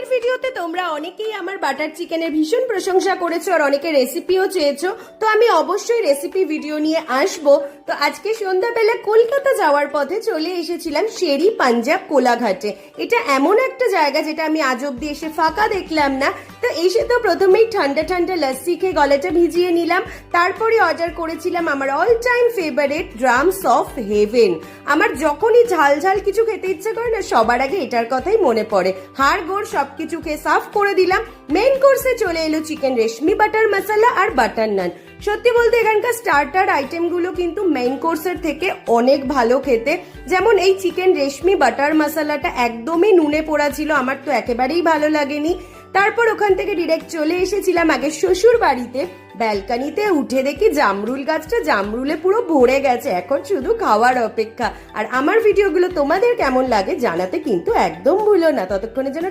আগের ভিডিওতে তোমরা অনেকেই আমার বাটার চিকেনের ভীষণ প্রশংসা করেছো আর অনেকে রেসিপিও চেয়েছো, তো আমি অবশ্যই রেসিপি ভিডিও নিয়ে আসবো। তো আজকে সন্ধ্যাবেলা কলকাতা যাওয়ার পথে চলে এসেছিলাম শেরি পাঞ্জাব কোলাঘাটে। এটা এমন একটা জায়গা যেটা আমি আজ অব্দি এসে ফাঁকা দেখলাম না। তো এসে তো প্রথমেই ঠান্ডা ঠান্ডা লস্যি খেয়ে গলাটা ভিজিয়ে নিলাম, তারপরে অর্ডার করেছিলাম আমার all time favourite drums of haven. আমার যখনই ঝাল ঝাল কিছু খেতে ইচ্ছে করে না, সবার আগে এটার কথাই মনে পড়ে। হাড় গোড় সবকিছু খেয়ে সাফ করে দিলাম। মেইন কোর্সে চলে এলো চিকেন রেশমি বাটার মশলা আর বাটার নান। সত্যি বলতে এখানকার স্টার্টার আইটেম গুলো কিন্তু মেইন কোর্সের থেকে অনেক ভালো খেতে। যেমন এই চিকেন রেশমি বাটার মশলাটা একদমই নুনে পোড়া ছিল, আমার তো একেবারেই ভালো লাগেনি। তারপর ওখান থেকে ডিরেক্ট চলে এসেছিলাম আগে শ্বশুর বাড়িতে। ব্যালকানিতে উঠে দেখি জামরুল গাছটা জামরুলে পুরো ভরে গেছে, এখন শুধু খাওয়ার অপেক্ষা। আর আমার ভিডিওগুলো তোমাদের কেমন লাগে জানাতে কিন্তু একদম ভুলো না। ততক্ষণে যেন